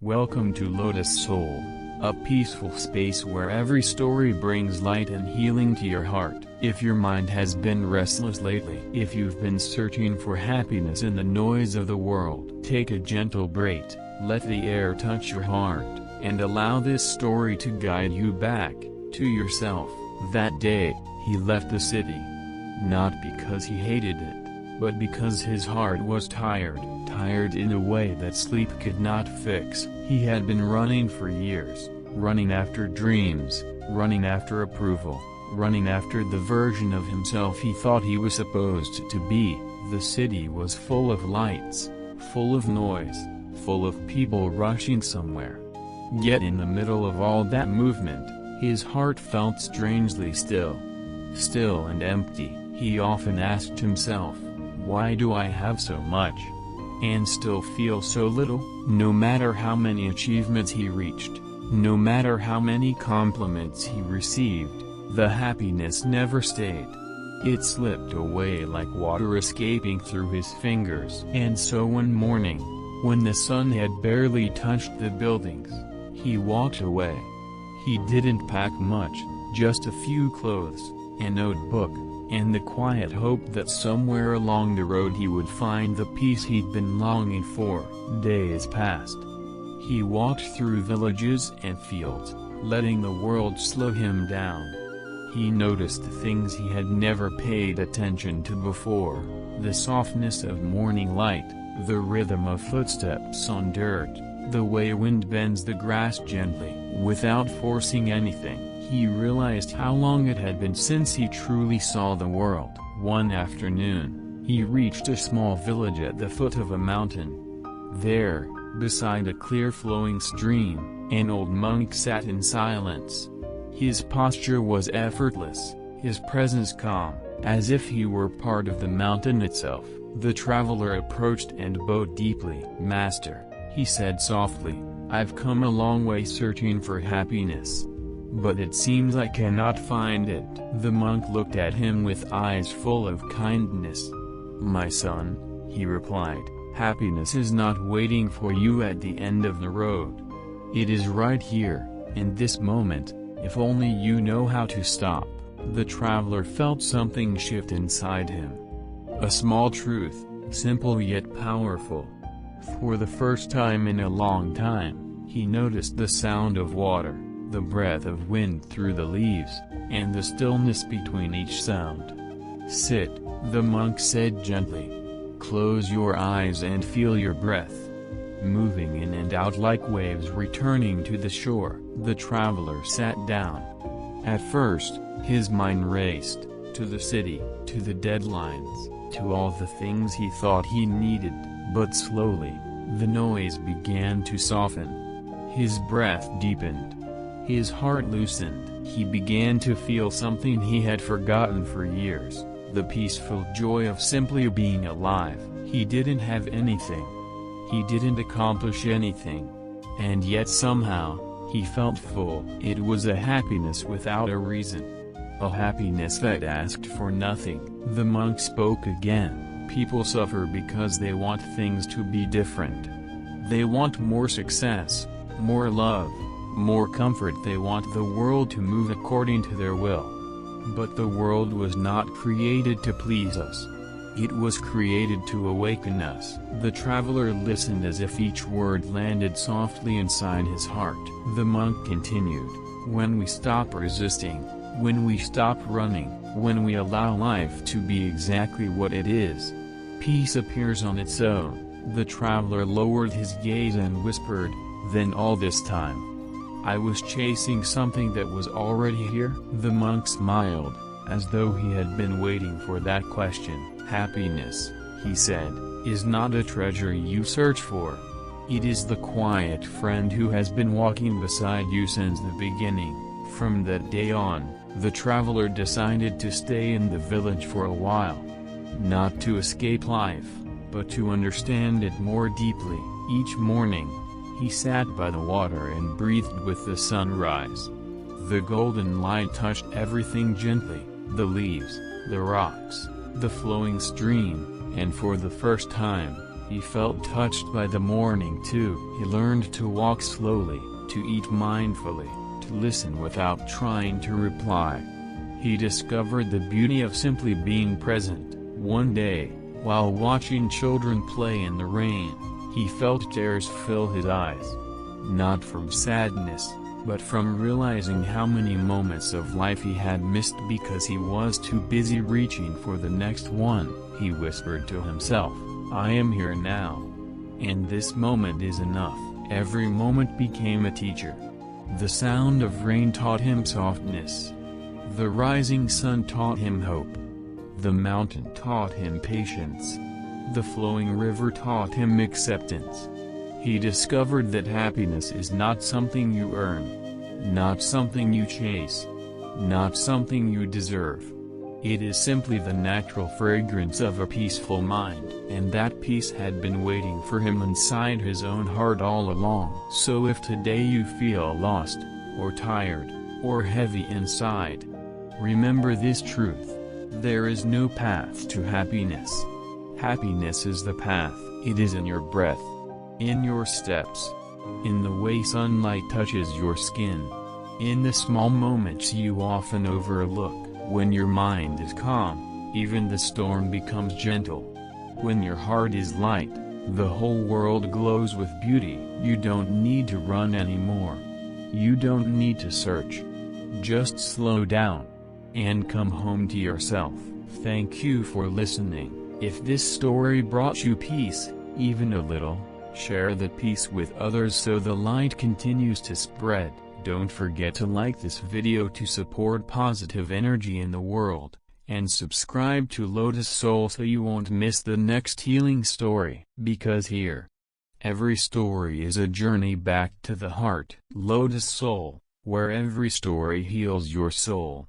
Welcome to Lotus Soul, a peaceful space where every story brings light and healing to your heart. If your mind has been restless lately, if you've been searching for happiness in the noise of the world, take a gentle break, let the air touch your heart, and allow this story to guide you back to yourself. That day, he left the city. Not because he hated it, but because his heart was tired in a way that sleep could not fix. He had been running for years, running after dreams, running after approval, running after the version of himself he thought he was supposed to be. The city was full of lights, full of noise, full of people rushing somewhere. Yet in the middle of all that movement, his heart felt strangely still and empty. He often asked himself, why do I have so much, and still feel so little? No matter how many achievements he reached, no matter how many compliments he received, the happiness never stayed. It slipped away like water escaping through his fingers. And so one morning, when the sun had barely touched the buildings, he walked away. He didn't pack much, just a few clothes, a notebook, and the quiet hope that somewhere along the road he would find the peace he'd been longing for. Days passed. He walked through villages and fields, letting the world slow him down. He noticed things he had never paid attention to before: the softness of morning light, the rhythm of footsteps on dirt, the way wind bends the grass gently, without forcing anything. He realized how long it had been since he truly saw the world. One afternoon, he reached a small village at the foot of a mountain. There, beside a clear flowing stream, an old monk sat in silence. His posture was effortless, his presence calm, as if he were part of the mountain itself. The traveler approached and bowed deeply. "Master," he said softly, "I've come a long way searching for happiness, but it seems I cannot find it." The monk looked at him with eyes full of kindness. "My son," he replied, "happiness is not waiting for you at the end of the road. It is right here, in this moment, if only you know how to stop." The traveler felt something shift inside him. A small truth, simple yet powerful. For the first time in a long time, he noticed the sound of water, the breath of wind through the leaves, and the stillness between each sound. "Sit," the monk said gently. "Close your eyes and feel your breath moving in and out like waves returning to the shore." The traveler sat down. At first, his mind raced, to the city, to the deadlines, to all the things he thought he needed, but slowly, the noise began to soften. His breath deepened. His heart loosened. He began to feel something he had forgotten for years, the peaceful joy of simply being alive. He didn't have anything. He didn't accomplish anything. And yet somehow, he felt full. It was a happiness without a reason. A happiness that asked for nothing. The monk spoke again. "People suffer because they want things to be different. They want more success, more love, more comfort. They want the world to move according to their will. But the world was not created to please us. It was created to awaken us." The traveler listened as if each word landed softly inside his heart. The monk continued, "When we stop resisting, when we stop running, when we allow life to be exactly what it is, peace appears on its own." The traveler lowered his gaze and whispered, "Then all this time, I was chasing something that was already here?" The monk smiled, as though he had been waiting for that question. "Happiness," he said, "is not a treasure you search for. It is the quiet friend who has been walking beside you since the beginning." From that day on, the traveler decided to stay in the village for a while. Not to escape life, but to understand it more deeply. Each morning, he sat by the water and breathed with the sunrise. The golden light touched everything gently, the leaves, the rocks, the flowing stream, and for the first time, He felt touched by the morning too. He learned to walk slowly, to eat mindfully, to listen without trying to reply. He discovered the beauty of simply being present. One day, while watching children play in the rain, he felt tears fill his eyes. Not from sadness, but from realizing how many moments of life he had missed because he was too busy reaching for the next one. He whispered to himself, "I am here now. And this moment is enough." Every moment became a teacher. The sound of rain taught him softness. The rising sun taught him hope. The mountain taught him patience. The flowing river taught him acceptance. He discovered that happiness is not something you earn, not something you chase, not something you deserve. It is simply the natural fragrance of a peaceful mind, and that peace had been waiting for him inside his own heart all along. So if today you feel lost, or tired, or heavy inside, remember this truth: there is no path to happiness. Happiness is the path. It is in your breath, in your steps, in the way sunlight touches your skin, in the small moments you often overlook. When your mind is calm, even the storm becomes gentle. When your heart is light, the whole world glows with beauty. You don't need to run anymore. You don't need to search. Just slow down and come home to yourself. Thank you for listening. If this story brought you peace, even a little, share that peace with others so the light continues to spread. Don't forget to like this video to support positive energy in the world, and subscribe to Lotus Soul so you won't miss the next healing story. Because here, every story is a journey back to the heart. Lotus Soul, where every story heals your soul.